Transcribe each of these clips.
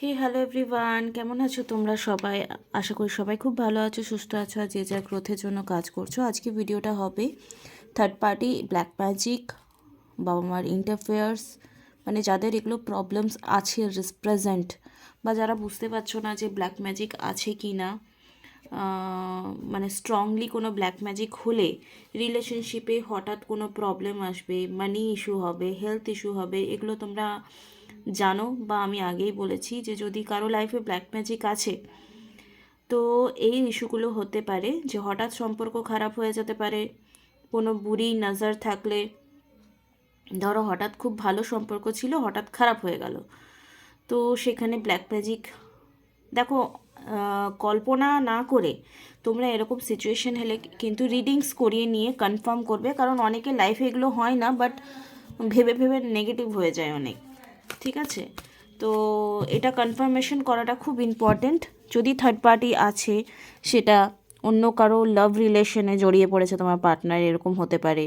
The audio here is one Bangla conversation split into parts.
হে হ্যালো এভরিওয়ান, কেমন আছো তোমরা সবাই? আশা করি সবাই খুব ভালো আছো, সুস্থ আছো, আর যে যার গ্রোথের জন্য কাজ করছো। আজকে ভিডিওটা হবে থার্ড পার্টি ব্ল্যাক ম্যাজিক, বাবা মার ইন্টারফেয়ার্স, মানে যাদের এগুলো প্রবলেমস আছে প্রেজেন্ট, বা যারা বুঝতে পারছো না যে ব্ল্যাক ম্যাজিক আছে কি না, মানে স্ট্রংলি কোনো ব্ল্যাক ম্যাজিক হলে রিলেশনশিপে হঠাৎ কোনো প্রবলেম আসবে, মানি ইস্যু হবে, হেলথ ইস্যু হবে। এগুলো তোমরা জানো, বা আমি আগেই বলেছি যে যদি কারো লাইফে ব্ল্যাক ম্যাজিক আছে তো এই ইস্যুগুলো হতে পারে, যে হঠাৎ সম্পর্ক খারাপ হয়ে যেতে পারে। কোনো বুড়ি নজর থাকলে, ধরো হঠাৎ খুব ভালো সম্পর্ক ছিল, হঠাৎ খারাপ হয়ে গেল, তো সেখানে ব্ল্যাক ম্যাজিক। দেখো, কল্পনা না করে তোমরা এরকম সিচুয়েশন হলে কিন্তু রিডিংস করিয়ে নিয়ে কনফার্ম করবে, কারণ অনেকের লাইফে এগুলো হয় না, বাট ভেবে ভেবে নেগেটিভ হয়ে যায় অনেক। ঠিক আছে, তো এটা কনফার্মেশন করাটা খুব ইম্পর্ট্যান্ট। যদি থার্ড পার্টি আছে, সেটা অন্য কারো লাভ রিলেশনে জড়িয়ে পড়েছে, তোমার পার্টনার এরকম হতে পারে,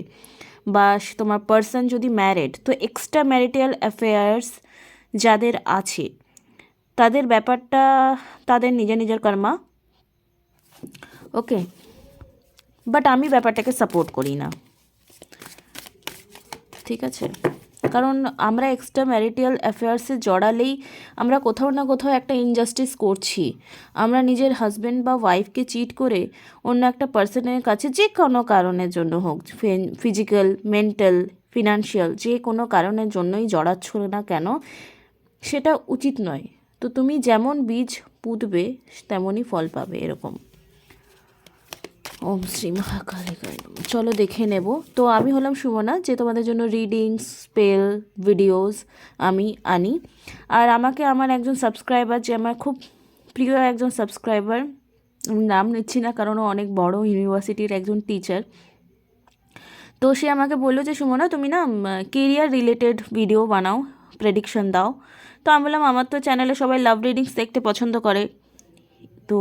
বা তোমার পার্সন যদি ম্যারিড, তো এক্সট্রা ম্যারিটাল অ্যাফেয়ার্স যাদের আছে তাদের ব্যাপারটা তাদের নিজের নিজের কর্মা। ওকে, বাট আমি ব্যাপারটাকে সাপোর্ট করি না। ঠিক আছে, কারণ আমরা এক্সট্রা ম্যারিটাল অ্যাফেয়ার্সে জড়ালেই আমরা কোথাও না কোথাও একটা ইনজাস্টিস করছি। আমরা নিজের হাজব্যান্ড বা ওয়াইফকে চিট করে অন্য একটা পার্সনের কাছে যে কোনো কারণের জন্য হোক, ফিজিক্যাল, মেন্টাল, ফিনান্সিয়াল, যে কোনো কারণের জন্যই জড়াচ্ছ না কেন, সেটা উচিত নয়। তো তুমি যেমন বীজ পুঁতবে তেমনই ফল পাবে, এরকম। ওম শ্রী মহাকালিকায় নমঃ। চলো দেখে নেব। তো আমি হলাম সুমনা, যে তোমাদের জন্য রিডিংস, স্পেল, ভিডিওস আমি আনি। আর আমাকে আমার একজন সাবস্ক্রাইবার, যে আমার খুব প্রিয় একজন সাবস্ক্রাইবার, আমি নাম নিচ্ছি না কারণ ও অনেক বড় ইউনিভার্সিটির একজন টিচার, তো সে আমাকে বললো যে সুমনা তুমি না কেরিয়ার রিলেটেড ভিডিও বানাও, প্রেডিকশন দাও। তো আমি বললাম আমার তো চ্যানেলে সবাই লাভ রিডিংস দেখতে পছন্দ করে, তো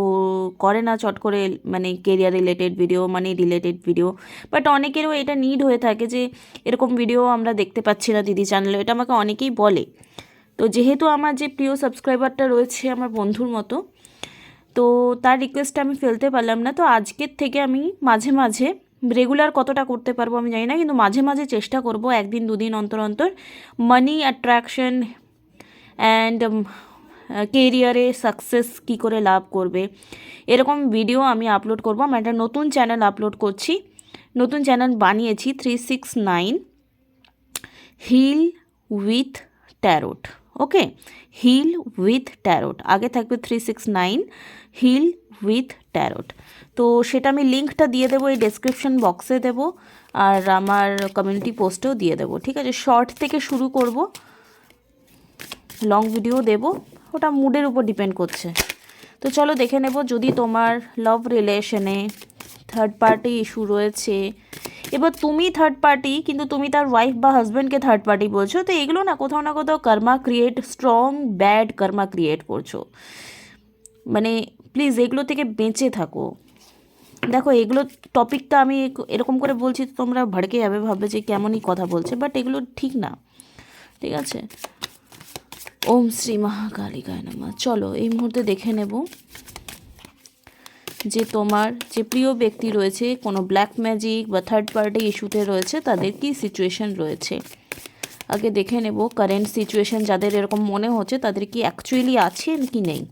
করে না চট করে মানে career related video, money related video. But অনেকেরও এটা নিড হয়ে থাকে যে এরকম ভিডিও আমরা দেখতে পাচ্ছি না দিদি চ্যানেলে, এটা আমাকে অনেকেই বলে। তো যেহেতু আমার যে প্রিয় সাবস্ক্রাইবারটা রয়েছে আমার বন্ধুর মতো, তো তার রিকোয়েস্টটা আমি ফেলতে পারলাম না। তো আজকের থেকে আমি মাঝে মাঝে, রেগুলার কতটা করতে পারবো আমি জানি না, কিন্তু মাঝে মাঝে চেষ্টা করব একদিন দুদিন অন্তর অন্তর মানি অ্যাট্রাকশন অ্যান্ড কেরিয়ারে সাকসেস কী করে লাভ করবে, এরকম ভিডিও আমি আপলোড করব। আমি একটা নতুন চ্যানেল আপলোড করছি, নতুন চ্যানেল বানিয়েছি, 369 heal with tarot. Okay, heal with tarot, আগে থাকবে 369 হিল উইথ ট্যারোট। তো সেটা আমি লিঙ্কটা দিয়ে দেবো, এই ডেসক্রিপশন বক্সে দেবো, আর আমার কমিউনিটি পোস্টেও দিয়ে দেবো। ঠিক আছে, শর্ট থেকে শুরু করব, লং ভিডিও দেব, ওটা মুডের উপর ডিপেন্ড করছে। তো চলো দেখে নেব, যদি তোমার লাভ রিলেশনে থার্ড পার্টি ইস্যু রয়েছে, এবার তুমি থার্ড পার্টি কিন্তু তুমি তার ওয়াইফ বা হাজব্যান্ডকে থার্ড পার্টি বলছো, তো এগুলো না কোথাও কর্মা ক্রিয়েট, স্ট্রং ব্যাড কর্মা ক্রিয়েট করছো। মানে প্লিজ এগুলো থেকে বেঁচে থাকো। দেখো, এগুলো টপিকটা আমি এরকম করে বলছি তো তোমরা ভড়কে যাবে, ভাববে যে কেমনই কথা বলছে, বাট এগুলো ঠিক না। ঠিক আছে, ওম শ্রী মহাকালিকায় নমঃ। চলো এই মুহূর্তে দেখে নেব যে তোমার যে প্রিয় ব্যক্তি রয়েছে কোনো ব্ল্যাক ম্যাজিক বা থার্ড পার্টি ইস্যুতে রয়েছে, তাদের কি সিচুয়েশন রয়েছে। আগে দেখে নেব কারেন্ট সিচুয়েশন, যাদের এরকম মনে হচ্ছে তাদের কি অ্যাকচুয়ালি আছে কি নেই।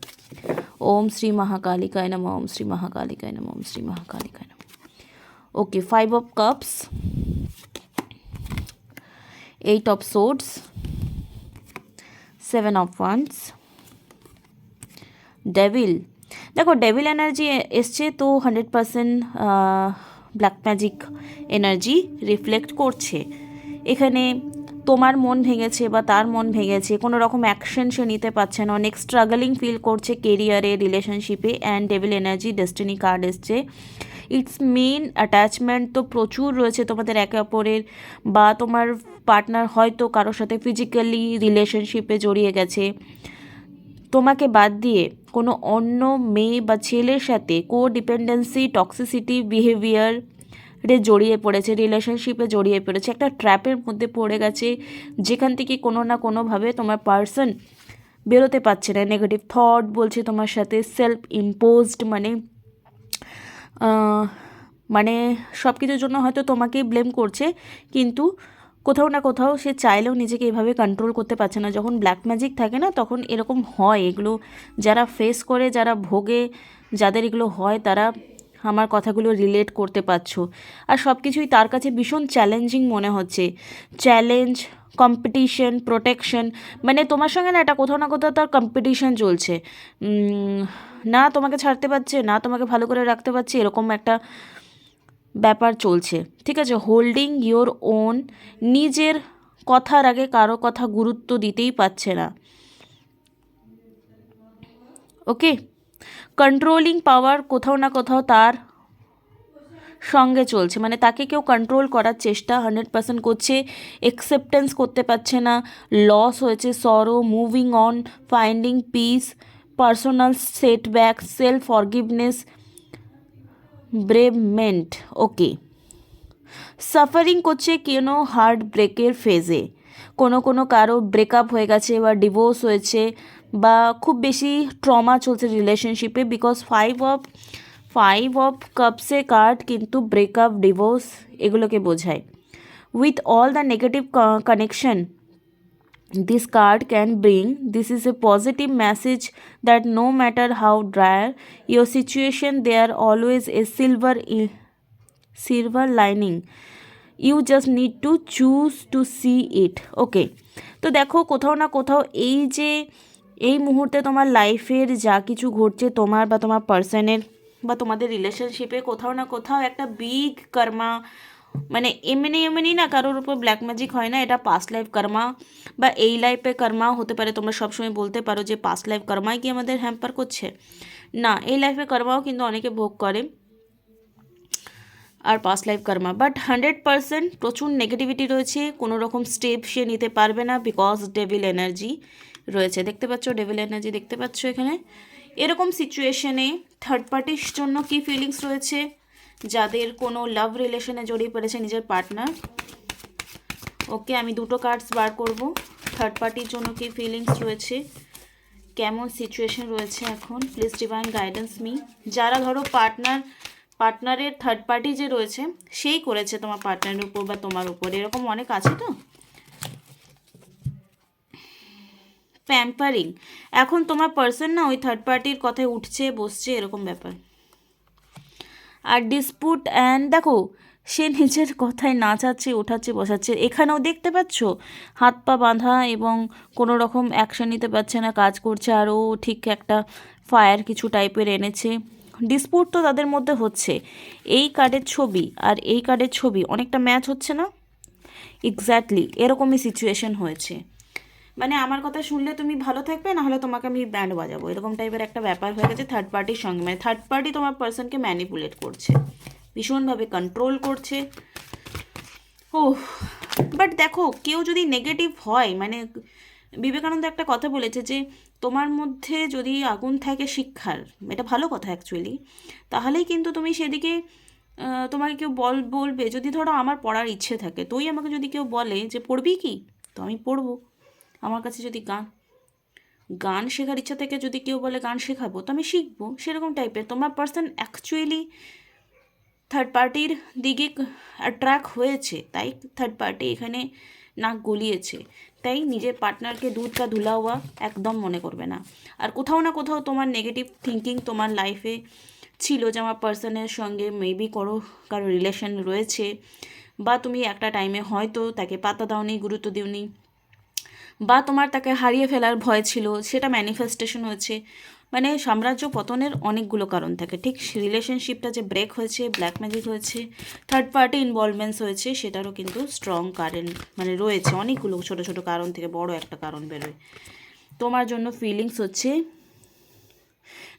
ওম শ্রী মহাকালিকায় নমঃ, ওম শ্রী মহাকালিকায় নমঃ, ওম শ্রী মহাকালিকায় নমঃ। ওকে, 5 of cups, 8 of swords, 7 of wands, devil. দেখো, ডেভিল এনার্জি এসছে, তো 100% ব্ল্যাক ম্যাজিক এনার্জি রিফ্লেক্ট করছে। এখানে তোমার মন ভেঙেছে বা তার মন ভেঙেছে, কোনো রকম অ্যাকশন সে নিতে পারছে না, অনেক স্ট্রাগলিং ফিল করছে কেরিয়ারে, রিলেশনশিপে। And devil energy, destiny card এসছে। ইটস মেন অ্যাটাচমেন্ট তো প্রচুর রয়েছে তোমাদের একে অপরের, বা তোমার পার্টনার হয়তো কারোর সাথে ফিজিক্যালি রিলেশনশিপে জড়িয়ে গেছে, তোমাকে বাদ দিয়ে কোনো অন্য মেয়ে বা ছেলের সাথে ডিপেন্ডেন্সি, টক্সিসিটি বিহেভিয়ারে জড়িয়ে পড়েছে, রিলেশনশিপে জড়িয়ে পড়েছে, একটা ট্র্যাপের মধ্যে পড়ে গেছে, যেখান থেকে কোনো না কোনোভাবে তোমার পার্সন বেরোতে পারছে না, নেগেটিভ থট বলছে তোমার সাথে, সেলফ ইম্পোজড আহ, মানে সব কিছুর জন্য হয়তো তোমাকেই ব্লেম করছে, কিন্তু কোথাও না কোথাও সে চাইলেও নিজেকে এভাবে কন্ট্রোল করতে পারছে না। যখন ব্ল্যাক ম্যাজিক থাকে না তখন এরকম হয়। এগুলো যারা ফেস করে, যারা ভোগে, যাদের এগুলো হয়, তারা আমার কথাগুলো রিলেট করতে পারছো। আর সব কিছুই তার কাছে ভীষণ চ্যালেঞ্জিং মনে হচ্ছে। চ্যালেঞ্জ, কম্পিটিশন, প্রোটেকশন, মানে তোমার সঙ্গে না এটা কোথাও না কোথাও তার কম্পিটিশন চলছে। না তোমাকে ছাড়তে পারছে, না তোমাকে ভালো করে রাখতে পারছে, এরকম একটা ব্যাপার চলছে। ঠিক আছে, হোল্ডিং ইয়োর ওন, নিজের কথার আগে কারো কথা গুরুত্ব দিতেই পারছে না। ওকে, কন্ট্রোলিং পাওয়ার কোথাও না কোথাও তার সঙ্গে চলছে, মানে তাকে কেউ কন্ট্রোল করার চেষ্টা 100% করছে, অ্যাকসেপ্টেন্স করতে পারছে না, লস হয়েছে, sorrow, moving on, finding peace, personal setback, self forgiveness, bereavement. Okay, suffering করছে কোনো হার্ট ব্রেকের ফেজে, কোনো কারো ব্রেকআপ হয়ে গেছে বা ডিভোর্স হয়েছে, বা খুব বেশি ট্রমা চলছে রিলেশনশিপে, because five of Kapse card কিন্তু ব্রেকআপ, ডিভোর্স এগুলোকে বোঝায়। With all the negative connection this card can bring, this is a positive message that no matter how dire your situation, there always a silver lining, you just need to choose to see it. ওকে, তো দেখো কোথাও না কোথাও এই যে এই মুহূর্তে তোমার লাইফের যা কিছু ঘটছে, তোমার বা তোমার পার্সনের বা তোমাদের রিলেশনশিপে, কোথাও না কোথাও একটা বিগ কর্মা, মানে এমনি না কারোর উপর ব্ল্যাক ম্যাজিক হয় না, এটা পাস্ট লাইফ কর্মা বা এই লাইফে কর্মাও হতে পারে। তোমরা সবসময় বলতে পারো যে পাস্ট লাইফ কর্মাই কি আমাদের হ্যাম্পার করছে, না, এই লাইফে কর্মাও কিন্তু অনেকে ভোগ করে, আর পাস্ট লাইফ কর্মা। বাট 100% প্রচুর নেগেটিভিটি রয়েছে, কোনো রকম স্টেপ সে নিতে পারবে না, বিকজ ডেভিল এনার্জি রয়েছে। দেখতে পাচ্ছ ডেভিল এনার্জি, দেখতে পাচ্ছ এখানে। এরকম সিচুয়েশনে থার্ড পার্টির জন্য কী ফিলিংস রয়েছে, যাদের কোনো লাভ রিলেশনে জড়িয়ে পড়েছে নিজের পার্টনার। ওকে, আমি দুটো কার্ডস বার করব। থার্ড পার্টির জন্য কী ফিলিংস রয়েছে, কেমন সিচুয়েশন রয়েছে এখন, প্লিজ ডিভাইন গাইডেন্স মি। যারা ধরো পার্টনারের থার্ড পার্টি যে রয়েছে সেই করেছে তোমার পার্টনারের উপর বা তোমার উপর, এরকম অনেক আছে তো। প্যাম্পারিং, এখন তোমার পার্সন না ওই থার্ড পার্টির কথায় উঠছে বসছে, এরকম ব্যাপার। আর ডিসপুট অ্যান্ড দেখো সে নিজের কথায় নাচাচ্ছে, ওঠাচ্ছে, বসাচ্ছে, এখানেও দেখতে পাচ্ছ হাত পা বাঁধা এবং কোনো রকম অ্যাকশন নিতে পারছে না, কাজ করছে, আরও ঠিক একটা ফায়ার কিছু টাইপের এনেছে। ডিসপুট তো তাদের মধ্যে হচ্ছে। এই কার্ডের ছবি আর এই কার্ডের ছবি অনেকটা ম্যাচ হচ্ছে না? এক্স্যাক্টলি এরকমই সিচুয়েশন হয়েছে। মানে আমার কথা শুনলে তুমি ভালো থাকবে, না হলে তোমাকে আমি ব্যান্ড বাজাবো, এরকম টাইপের একটা ব্যাপার হয়ে গেছে থার্ড পার্টির সঙ্গে। মানে থার্ড পার্টি তোমার পার্সনকে ম্যানিপুলেট করছে, ভীষণভাবে কন্ট্রোল করছে। ও বাট দেখো কেউ যদি নেগেটিভ হয়, মানে বিবেকানন্দ একটা কথা বলেছে যে তোমার মধ্যে যদি আগুন থাকে শিক্ষার, এটা ভালো কথা অ্যাকচুয়ালি, তাহলেই কিন্তু তুমি সেদিকে তোমাকে কেউ বলবে। যদি ধরো আমার পড়ার ইচ্ছে থাকে, তোই আমাকে যদি কেউ বলে যে পড়বি কি, তো আমি পড়বো। আমার কাছে যদি গান শেখার ইচ্ছা থেকে যদি কেউ বলে গান শেখাবো, তো আমি শিখবো, সেরকম টাইপের তোমার পার্সন অ্যাকচুয়ালি থার্ড পার্টির দিকে অ্যাট্রাক্ট হয়েছে, তাই থার্ড পার্টি এখানে নাক গলিয়েছে। তাই নিজের পার্টনারকে দুধ বা ধুলা হওয়া একদম মনে করবে না। আর কোথাও না কোথাও তোমার নেগেটিভ থিঙ্কিং তোমার লাইফে ছিল যে আমার পার্সনের সঙ্গে মেবি কারো রিলেশন রয়েছে, বা তুমি একটা টাইমে হয়তো তাকে পাত্তা দাওনি, গুরুত্ব দিওনি, বা তোমার তাকে হারিয়ে ফেলার ভয় ছিল, সেটা ম্যানিফেস্টেশন হয়েছে। মানে সাম্রাজ্য পতনের অনেকগুলো কারণ থাকে, ঠিক রিলেশনশিপটা যে ব্রেক হয়েছে, ব্ল্যাক ম্যাজিক হয়েছে, থার্ড পার্টি ইনভলভমেন্টস হয়েছে, সেটারও কিন্তু স্ট্রং কারেন্ট মানে রয়েছে। অনেকগুলো ছোট ছোট কারণ থেকে বড় একটা কারণ বেরোয়। তোমার জন্য ফিলিংস হচ্ছে,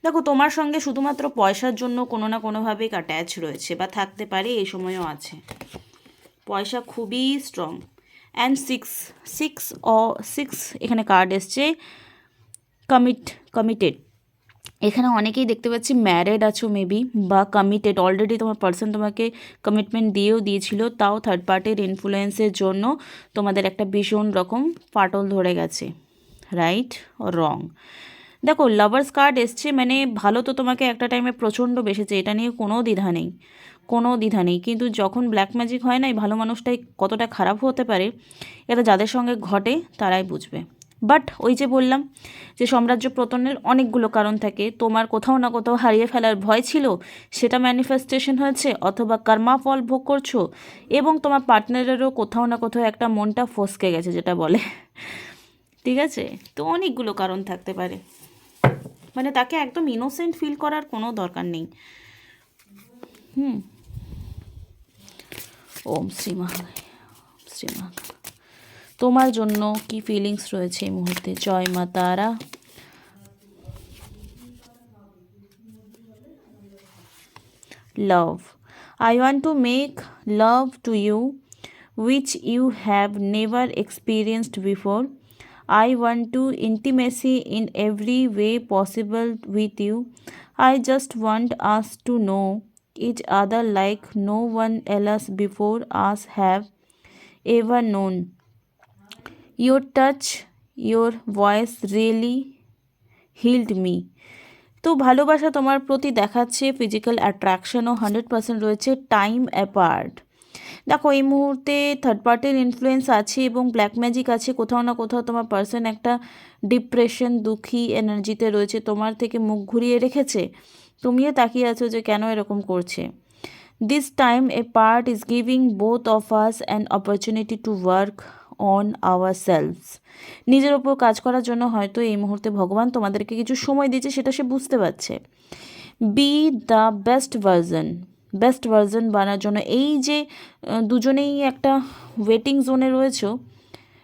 দেখো তোমার সঙ্গে শুধুমাত্র পয়সার জন্য কোনো না কোনোভাবে অ্যাট্যাচ রয়েছে বা থাকতে পারে, এই সময়ও আছে। পয়সা খুবই স্ট্রং। অ্যান্ড সিক্স এখানে কার্ড এসছে, কমিটেড। এখানে অনেকেই দেখতে পাচ্ছি ম্যারেড আছো মেবি, বা কমিটেড অলরেডি তোমার পার্সন তোমাকে কমিটমেন্ট দিয়েছিল, তাও থার্ড পার্টির ইনফ্লুয়েন্সের জন্য তোমাদের একটা ভীষণ রকম ফাটল ধরে গেছে। রাইট ও রং? দেখো লাভার্স কার্ড এসছে মানে ভালো তো তোমাকে একটা টাইমে প্রচণ্ড বেসেছে, এটা নিয়ে কোনো দ্বিধা নেই, কোনো দ্বিধা নেই। কিন্তু যখন ব্ল্যাক ম্যাজিক হয় না, এই ভালো মানুষটাই কতটা খারাপ হতে পারে এটা যাদের সঙ্গে ঘটে তারাই বুঝবে। বাট ওই যে বললাম যে সাম্রাজ্য পতনের অনেকগুলো কারণ থাকে, তোমার কোথাও না কোথাও হারিয়ে ফেলার ভয় ছিল, সেটা ম্যানিফেস্টেশন হয়েছে, অথবা কর্মা ফল ভোগ করছো, এবং তোমার পার্টনারেরও কোথাও না কোথাও একটা মনটা ফসকে গেছে যেটা বলে, ঠিক আছে? তো অনেকগুলো কারণ থাকতে পারে, মানে তাকে একদম ইনোসেন্ট ফিল করার কোনো দরকার নেই। ওম শ্রী মহাকাল, শ্রী মহাকাল। তোমার জন্য কি ফিলিংস রয়েছে এই মুহূর্তে? জয় মা তারা। Love. I want to make love to you, which you have never experienced before. I want to intimacy in every way possible with you. I just want us to know each other like no one else before us have ever known. Your touch, your voice really healed me. তো ভালোবাসা তোমার প্রতি দেখাচ্ছে, ফিজিক্যাল অ্যাট্রাকশনও 100% রয়েছে, টাইম অ্যাপার্ট। দেখো এই মুহূর্তে থার্ড পার্টির ইনফ্লুয়েন্স আছে এবং ব্ল্যাক ম্যাজিক আছে, কোথাও না কোথাও তোমার পার্সন একটা ডিপ্রেশন, দুঃখী এনার্জিতে রয়েছে, তোমার থেকে মুখ ঘুরিয়ে রেখেছে, তুমিও তাকিয়ে আছো যে কেন এরকম করছে। This time apart is giving both of us an opportunity to work on ourselves. নিজের ওপর কাজ করার জন্য হয়তো এই মুহূর্তে ভগবান তোমাদেরকে কিছু সময় দিচ্ছে, সেটা সে বুঝতে পারছে। বি দ্য বেস্ট ভার্জন বানার জন্য এই যে দুজনেই একটা ওয়েটিং জোনে রয়েছো,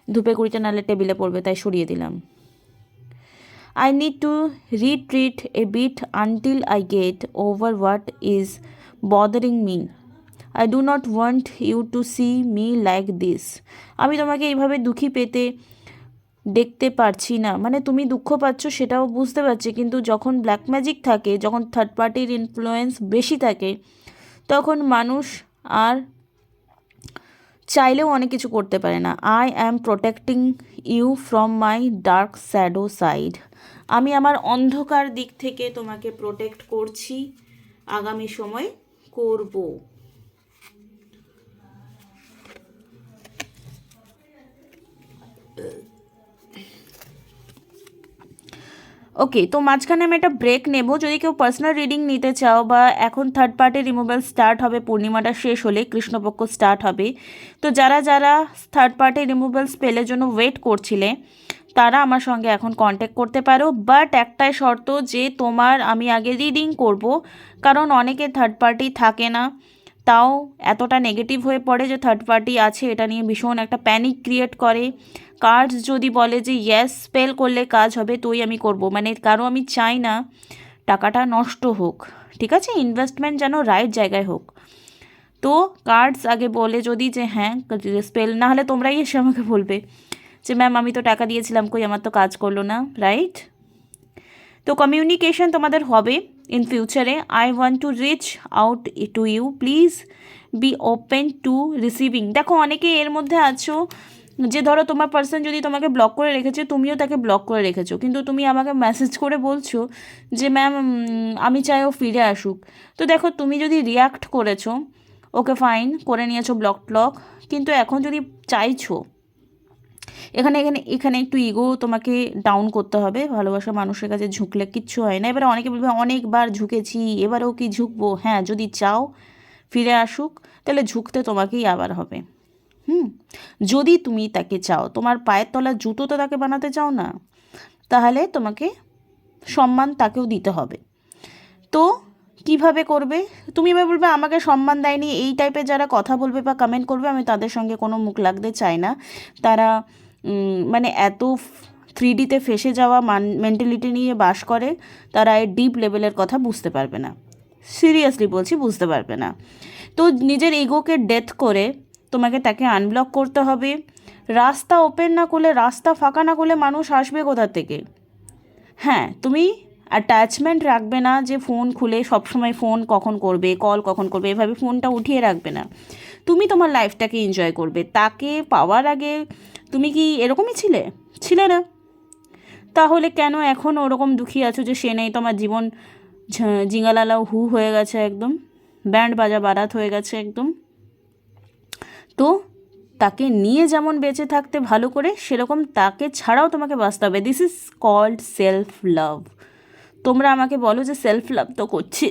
ধূপে কুড়িটা নালে টেবিলে পড়বে, তাই সরিয়ে দিলাম। I need to retreat a bit until I get over what is bothering me. I do not want you to see me like this. আমি তোমাকে এইভাবে দুঃখী পেতে দেখতে পারছি না, মানে তুমি দুঃখ পাচ্ছ সেটাও বুঝতে পারছি, কিন্তু যখন ব্ল্যাক ম্যাজিক থাকে, যখন থার্ড পার্টির ইনফ্লুয়েন্স বেশি থাকে, তখন মানুষ আর চাইলেও অনেক কিছু করতে পারে না। I am protecting you from my dark shadow side. আমি আমার অন্ধকার দিক থেকে তোমাকে প্রোটেক্ট করছি, আগামী সময় করব। ওকে, তো মাঝখানে আমি একটা ব্রেক নেব। যদি কেউ পার্সোনাল রিডিং নিতে চাও, বা এখন থার্ড পার্টি রিমুভাল স্টার্ট হবে, পূর্ণিমাটা শেষ হলে কৃষ্ণপক্ষ স্টার্ট হবে, তো যারা যারা থার্ড পার্টি রিমুভাল স্পেলের জন্য ওয়েট করছিলে তারা আমার সঙ্গে এখন কন্ট্যাক্ট করতে পারো। বাট একটাই শর্ত, যে তোমার আমি আগে রিডিং করব, কারণ অনেকে থার্ড পার্টি থাকে না, তাও এতটা নেগেটিভ হয়ে পড়ে যে থার্ড পার্টি আছে এটা নিয়ে ভীষণ একটা প্যানিক ক্রিয়েট করে। কার্ডস যদি বলে যে ইয়েস স্পেল করলে কাজ হবে, তোই আমি করব, মানে কারো আমি চাই না টাকাটা নষ্ট হোক, ঠিক আছে, ইনভেস্টমেন্ট যেন রাইট জায়গায় হোক। তো কার্ডস আগে বলে যদি যে হ্যাঁ স্পেল, না হলে তোমরাই এসে আমাকে বলবে যে ম্যাম আমি তো টাকা দিয়েছিলাম, কই আমার তো কাজ করলো না, রাইট? তো কমিউনিকেশন তোমাদের হবে ইন ফিউচারে। I want to reach out to you, please be open to receiving. দেখো অনেকে এর মধ্যে আছো যে ধরো তোমার পার্সন যদি তোমাকে ব্লক করে রেখেছে, তুমিও তাকে ব্লক করে রেখেছো, কিন্তু তুমি আমাকে মেসেজ করে বলছো যে ম্যাম আমি চাই ও ফিরে আসুক। তো দেখো তুমি যদি রিয়াক্ট করেছো, ওকে ফাইন করে নিয়েছো ব্লক, কিন্তু এখন যদি চাইছো, এখানে এখানে এখানে একটু ইগো তোমাকে ডাউন করতে হবে। ভালোবাসা মানুষের কাছে ঝুঁকলে কিচ্ছু হয় না। এবারে অনেকে বলবে অনেকবার ঝুঁকেছি, এবারেও কি ঝুঁকবো? হ্যাঁ, যদি চাও ফিরে আসুক, তাহলে ঝুঁকতে তোমাকেই আবার হবে। যদি তুমি তাকে চাও, তোমার পায়ের তলার জুতো তো তাকে বানাতে চাও না, তাহলে তোমাকে সম্মান তাকেও দিতে হবে। তো কিভাবে করবে? তুমি এবার বলবে আমাকে সম্মান দেয়নি, এই টাইপের যারা কথা বলবে বা কমেন্ট করবে, আমি তাদের সঙ্গে কোনো মুখ লাগতে চাই না। তারা মানে এত 3Dতে ফেসে যাওয়া মেন্টালিটি নিয়ে বাস করে, তারা এই ডিপ লেভেলের কথা বুঝতে পারবে না। সিরিয়াসলি বলছি, বুঝতে পারবে না। তো নিজের ইগোকে ডেথ করে তোমাকে তাকে আনব্লক করতে হবে। রাস্তা ওপেন না করলে, রাস্তা ফাঁকা না করলে মানুষ আসবে কোথা থেকে? হ্যাঁ, তুমি অ্যাটাচমেন্ট রাখবে না যে ফোন খুলে সবসময় ফোন কখন করবে, কল কখন করবে, এভাবে ফোনটা উঠিয়ে রাখবে না। তুমি তোমার লাইফটাকে এনজয় করবে। তাকে পাওয়ার আগে তুমি কি এরকমই ছিলে না? তাহলে কেন এখন ওরকম দুঃখী আছো যে সে নেই, তোমার জীবন জিঙ্গালালাও হু হয়ে গেছে, একদম ব্যান্ড বাজা বারাত হয়ে গেছে একদম। তো তাকে নিয়ে যেমন বেঁচে থাকতে ভালো করে, সেরকম তাকে ছাড়াও তোমাকে বাঁচতে হবে। This is called self love. তোমরা আমাকে বলো যে সেলফ লাভ তো করছি,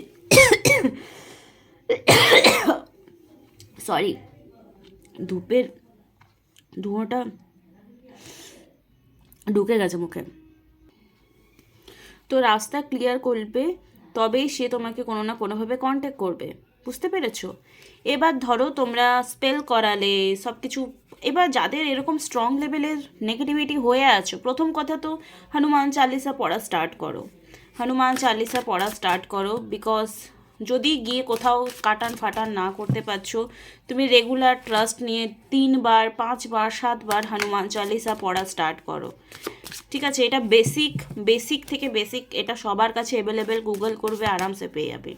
সরি, ধূপের ধোঁয়াটা ঢুকে গেছে মুখে। তো রাস্তা ক্লিয়ার করবে, তবেই সে তোমাকে কোনো না কোনোভাবে কন্ট্যাক্ট করবে, বুঝতে পেরেছো? এবার ধরো তোমরা স্পেল করালে সব কিছু, এবার যাদের এরকম স্ট্রং লেভেলের নেগেটিভিটি হয়ে আছো, প্রথম কথা তো হনুমান চালিসা পড়া স্টার্ট করো। হনুমান চালিসা পড়া স্টার্ট করো, বিকজ যদি গিয়ে কোথাও কাটান ফাটান না করতে পারছো, তুমি রেগুলার ট্রাস্ট নিয়ে 3 বার 5 বার 7 বার হনুমান চালিসা পড়া স্টার্ট করো, ঠিক আছে? এটা বেসিক থেকে বেসিক, এটা সবার কাছে অ্যাভেলেবেল, গুগল করবে আরামসে পেয়ে যাবে,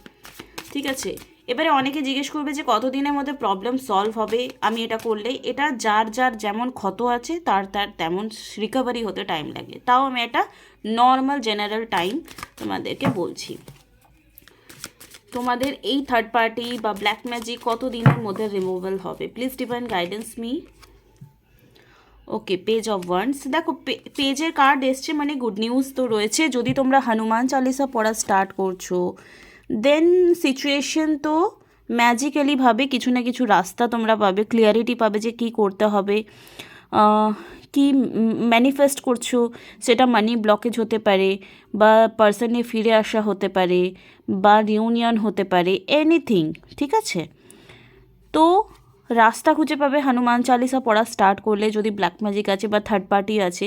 ঠিক আছে? এবারে অনেকে জিজ্ঞেস করবে যে কতদিনের মধ্যে প্রবলেম সলভ হবে আমি এটা করলে। এটা যার যার যেমন ক্ষত আছে তার তেমন রিকভারি হতে টাইম লাগে, তাও আমি এটা নর্মাল জেনারেল টাইম তোমাদেরকে বলছি। তোমাদের এই থার্ড পার্টি বা ব্ল্যাক ম্যাজিক কত দিনের মধ্যে রিমুভাল হবে? Please divine guidance me. Okay, page of wands, দেখো পেজের কার্ড এসছে, মানে গুড নিউজ তো রয়েছে। যদি তোমরা হনুমান চালিসা পড়া স্টার্ট করছো, দেন সিচুয়েশন তো ম্যাজিক্যালিভাবে কিছু না কিছু রাস্তা তোমরা পাবে, ক্লিয়ারিটি পাবে যে কী করতে হবে। কি ম্যানিফেস্ট করছো, সেটা মানি ব্লকেজ হতে পারে, বা পার্সনে ফিরে আসা হতে পারে, বা রিউনিয়ন হতে পারে, এনিথিং, ঠিক আছে? তো রাস্তা খুঁজে পাবে হনুমান চালিসা পড়া স্টার্ট করলে, যদি ব্ল্যাক ম্যাজিক আছে বা থার্ড পার্টি আছে।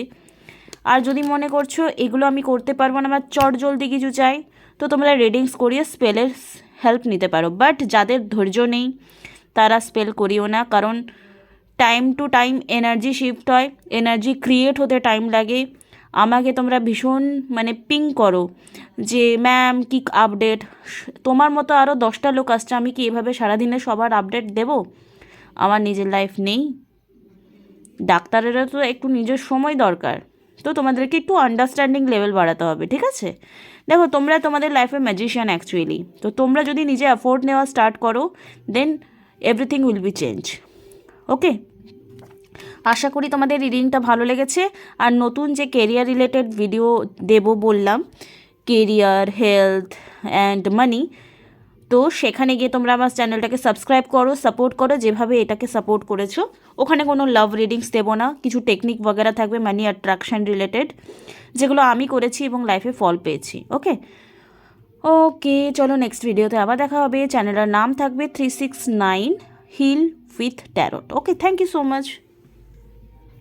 আর যদি মনে করছো এগুলো আমি করতে পারবো না, আমার চট জলদি কিছু চাই, তো তোমরা রিডিংস করিয়ে স্পেলের হেল্প নিতে পারো। বাট যাদের ধৈর্য নেই তারা স্পেল করিও না, কারণ time to time energy shift হয়, এনার্জি ক্রিয়েট হতে টাইম লাগে। আমাকে তোমরা ভীষণ মানে পিং করো যে ম্যাম কি আপডেট, তোমার মতো আরও 10টা লোক আসছে, আমি কি এভাবে সারাদিনে সবার আপডেট দেব? আমার নিজের লাইফ নেই? ডাক্তারেরও তো একটু নিজের সময় দরকার, তো তোমাদেরকে একটু আন্ডারস্ট্যান্ডিং লেভেল বাড়াতে হবে, ঠিক আছে? দেখো তোমরা তোমাদের লাইফে ম্যাজিশিয়ান অ্যাকচুয়ালি, তো তোমরা যদি নিজে অ্যাফোর্ড নেওয়া স্টার্ট করো, then everything will be change. Okay, আশা করি তোমাদের রিডিংটা ভালো লেগেছে। আর নতুন যে কেরিয়ার রিলেটেড ভিডিও দেব বললাম, কেরিয়ার, হেলথ অ্যান্ড মানি, তো সেখানে গিয়ে তোমরা আমার চ্যানেলটাকে সাবস্ক্রাইব করো, সাপোর্ট করো, যেভাবে এটাকে সাপোর্ট করেছো। ওখানে কোনো লাভ রিডিংস দেবো না, কিছু টেকনিক বগেরা থাকবে মানি অ্যাট্রাকশন রিলেটেড, যেগুলো আমি করেছি এবং লাইফে ফল পেয়েছি। ওকে ওকে, চলো নেক্সট ভিডিওতে আবার দেখা হবে। চ্যানেলের নাম থাকবে 369 heal with tarot. Okay, thank you so much.